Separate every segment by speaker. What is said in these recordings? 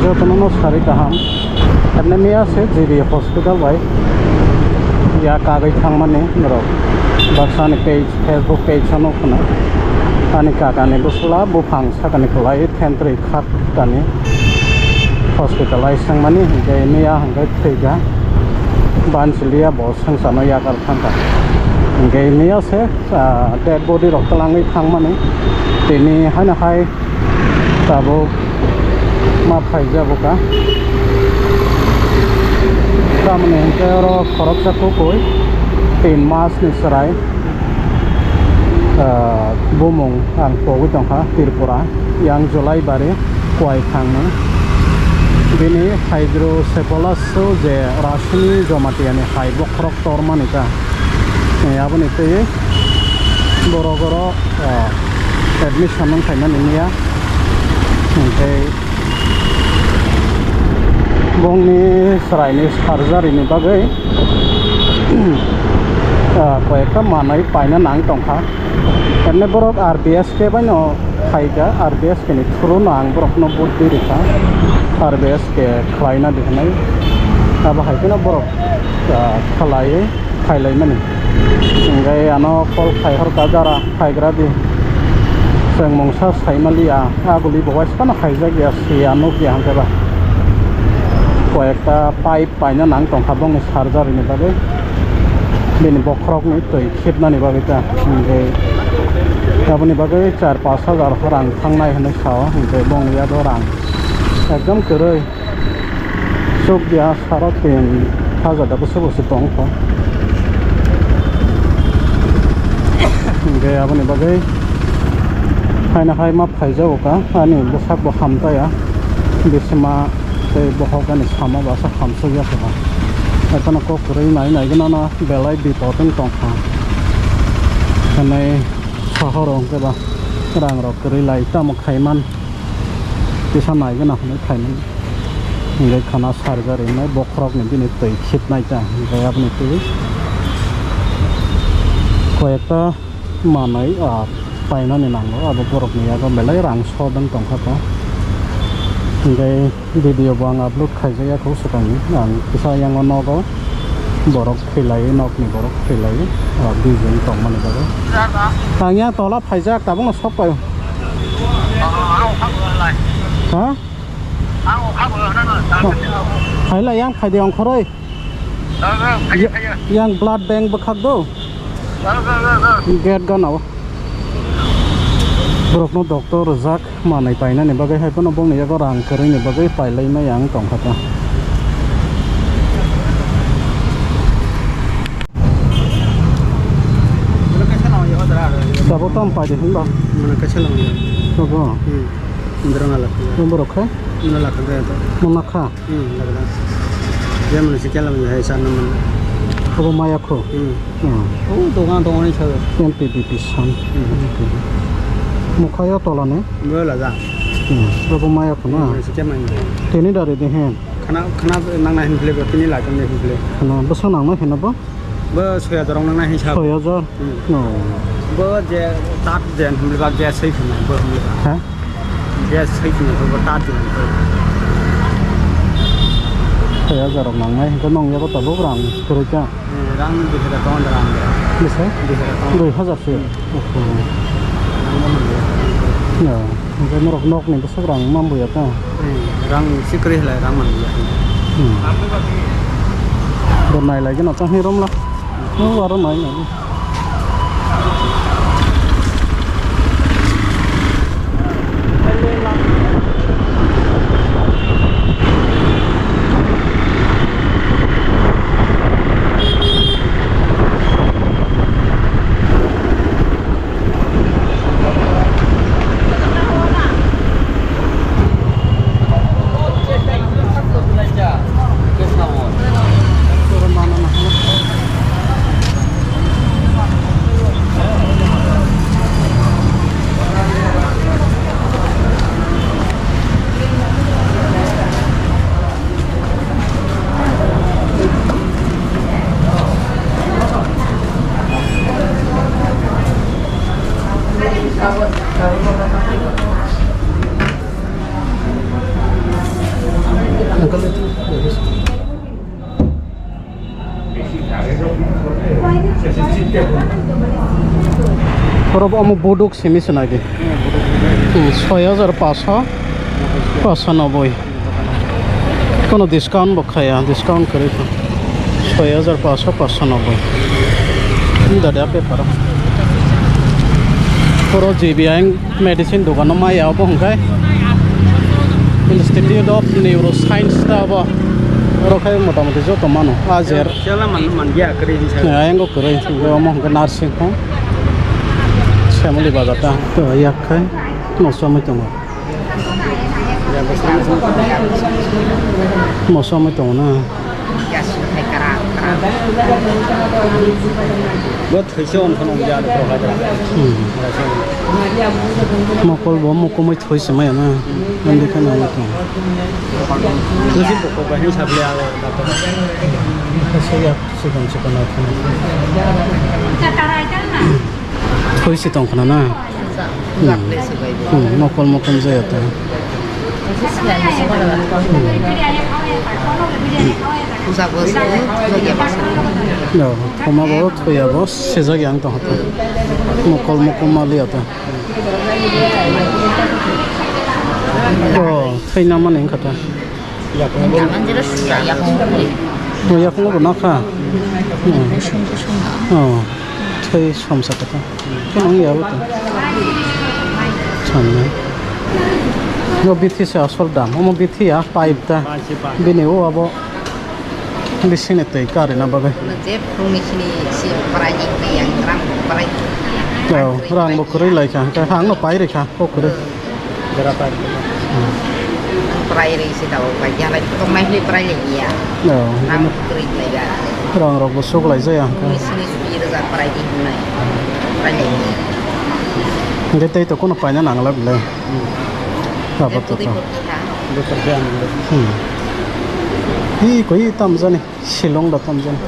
Speaker 1: jotono sari kaham karena mia se jadi hospital baik ya kagai thangmani norok baksani page Facebook page ano kana ani kakane busla bufang sakani kulai tentri khat kani hospitalized mani hingga ini ya hingga tiga bansilia bos sang sana ya kar thangka hingga ini ya se dead body rok talangi thangmani tini hana hai tabo ma phaija boka samne kero khorok sakko koi 3 mas ni sarai bumung ang pogu tongha Tripura yang Julai bare kuai thangna bini hydrocephalus so je rashni jomati ani haibo krok tormanika aboni te borogoro admission nang thainan inia okay bongni sraini surgery ni bagai koyekta manai paina nang tongkha enne borok RBS ke baino khaiga RBS ke ni thuru nang borok no buddhi rikha RBS ke khlaina dikhnai aba haikena borok khalai khailai mani ngai ano kol khai hor ka jara khaigra di seng mongsa saimalia aguli bawais kana khaija gya siano ki hangka ba koyekta pipe paina nang tongkha bong surgery ni bagai bini bokrok ni tui khitna ni bagai ta ngai aboni bagai 4-5 হাজার rang thangnai hanai sawa ngai bong ya do rang ekdom koroi sok dia sarot tin haja da busu busu tongkha ngai aboni bagai haina hai ma phaija oka ani bosak bo khamta ya bisma te bohokani sama basa khamso ya ka ekana ko koroi nai gina na belai di toten tongkha kanai sahorong ke ba rang rok koroi lai ta mo khaiman bisa nai gina hanai khaiman ngai khana surgery nai bokrok ni bini tei khit nai ta ngai apni tu koyekta manai paina ni nang abo borok ni aga belai rang sodang tongkha ta ngai video bang upload khaija ya ko sakani ang bisa yang ono ko borok khilai nok ni borok khilai bijeng tongmani bago tangya tola phaija tabung no sop payo ha khaila yang phaideong khoroi yang blood bank bakhak do get ganaw borok no doctor jak manai paina ni bagai hai pono bong ni ya rang kari ni bagai pailai na yang tongkha ta sabotam pa de hinba mana kachalang ya to go indrana la borok kha na la kha to mana kha lagna ya mana sikalam ya hai san man ko maya kho oh dogan dogan ni chha MPDP san mukhaya tolane bela ja robo maya khona sikema ni teni dare de hen khana nang na hin ple ko tini la kam ne hin ple khana bosa nang na hen ba 6000 nang na hin cha 6000 no ba je tat jen hum ba je sai khna ba hum ha je sai khna ba tat jen 6000 nang na ko nong ya ko tabok rang kore cha rang de da ton rang ni sai de da ton 2000 se no ngai norok nok ni besok rang mambu ya ta rang sikri lai rang man ya don nai lai no ta hirom la no waro nai na buduk simi senagi 6500 590 কোনো ডিসকাউন্ট বখায়া ডিসকাউন্ট করে 6500 590 দাদা পেপার পুরো জিবিআই মেডিসিন দোকানো মায়া বংকাই institute of neuroscience দাবা রখাই মোটামুটি যত মানো আজের আইঙ্গো করে মহঙ্গে নার্সিং হোম শ্যামলি বাজারটা তো ইয়াখাই নসময় দङ নসময় দङ না মকল ব মকমই থৈছে মাই না আন্দিখা না তো তুসি বকো বাহি সাবলে আলো ডাক্তার সেয়া সেকন সেকন আখন থৈছে তংখনা না মকল মকম যায়তা Koma bawa tuya bos, sejak yang tahu tu, mukol mali ada. Oh, thay nama ni kata. Oh, ya kamu benar kah? Oh, thay samsa kata. Kenapa ya betul? Sama. Mau bithi se asal dam, mau bithi ya pipe ta. Bini oh abo. Di sini tuh ikan na bagai. Oh, orang bukuri lagi kan? Hang no pai reka, bukuri. Berapa?
Speaker 2: Pai reka tahu, pai jalan itu mahli pai lagi ya.
Speaker 1: Oh,
Speaker 2: orang bukuri lagi.
Speaker 1: Orang busuk lagi saya.
Speaker 2: Di sini sudah ada pai di mana? Pai lagi.
Speaker 1: Kita itu kono pai nya nangla bela. Apa tuh? Bekerja. Hi koi tamzani Shillong da tamzani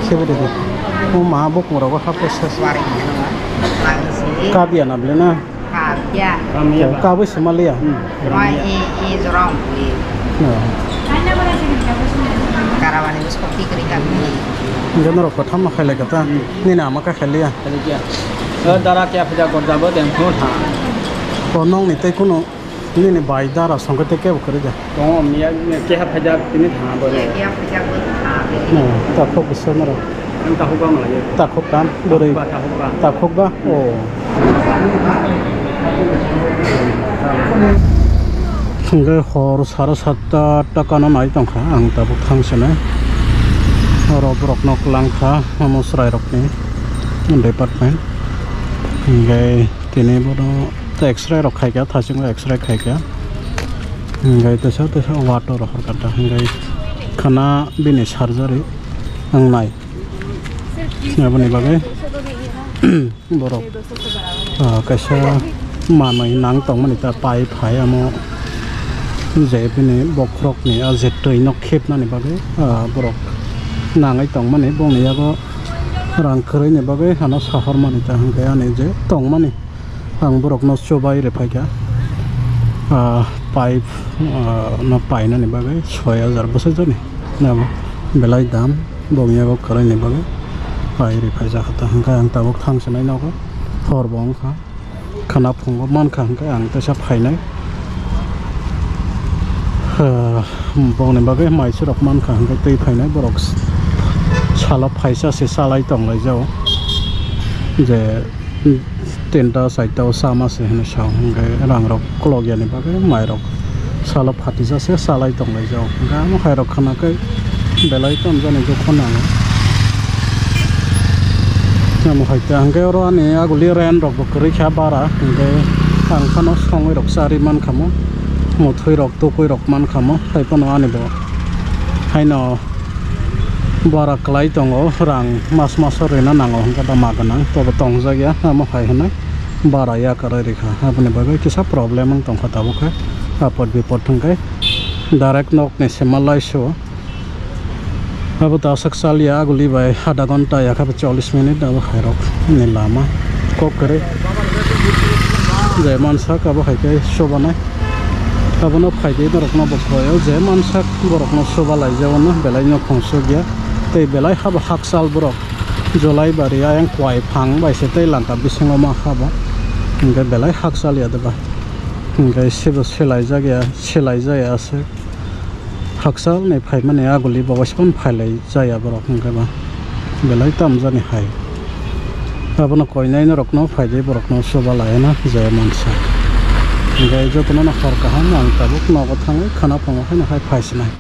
Speaker 1: sebede de o ma bok mora ba ha proses ka bia na blena ka bo simalia
Speaker 2: mai e zorong
Speaker 1: no
Speaker 2: karawan ini seperti kerikan
Speaker 1: jangan rokok tham khaile kata ni na ma ka khalia
Speaker 3: dara kya phaja kor jabo den thotha
Speaker 1: konong ni te kuno ini nih bayi darah sangka teke bukan aja.
Speaker 3: Oh, mia kya phaja ini tha bole.
Speaker 2: Kya phaja tha.
Speaker 1: Nah, takut besar nara.
Speaker 3: Yang tahu ba malah ya.
Speaker 1: Takut kan? Boleh. Takut ba? Oh. Sungguh harus satu takana naik tangka, angta bukang sana. Robrok nok langka, mamusrai rok ni, department. Sungguh kini bodo. X-ray rok khai kya tha ching X-ray khai kya ngai to sa water ro kata ngai khana bini surgery ang nai abani bagai borok kaisa manai nang tong mani ta pai phai amo je bini bokrok ni a je toi nok khep na ni bagai borok nangai tong mani bong ni yago rang khrei ni bagai hana sahar mani ta ngai ani je tong mani ang borok no cobai re phaika pipe no paina ni bagai 6000 bosai jani na belai dam bomya go kharai ni bagai pai re phaja khata hangka ang tabok thang sanai no go hor bong kha khana phung man kha hangka ang ta sa phainai bong ni bagai mai su rok man kha hangka tei phainai borok sala phaisa se salai tong lai jao je tenta saita sama se hene shang ngai rang rok klog yani bagai mai rok sala phati ja se salai tong lai jao ga mo khai rok khana kai belai tom jani jo khona na mo hai ta ngai ro ani aguli ren rok bokri kha bara ngai ang khano songoi rok sari man khamo mo thui rok to koi rok man khamo hai pano ani bo hai no bara klai tongo rang mas rena nango kada maganang to tong jagya amo hai hana bara ya karai rekha apne bagai kisa problem ang tong khata bokha apot bipot thangkai direct nok ne semalai sho abo tasak sal ya guli bai आधा घंटा ya kha 40 minit abo khairok ni lama kok kare jeman sak abo hai kai sobana abo no phaide dorok no bokhoyo jeman sak borok no sobalai jawna belai no khongso gya tei belai haba haksal borok jolai bari ayang kwai phang bai se tei langka bisingo ma haba ओमफ्राय बेलाय हाक जालियादोबा ओमफ्राय जेबो सेलाय जायासो हाकसाल नै फाइ माने आगुलि बावैसोन फायलाय जाया बरक ओंखायबा बेलाय दाम जानि हाय गाबोन कयनायनो रकनो फायदे बरकनो सोबा लायना जाया मानसिया ओमफ्राय जतनो ना हर गाहाम आं दाबो नगद थाङो खाना फङावहाय नाहाय फायसिनाय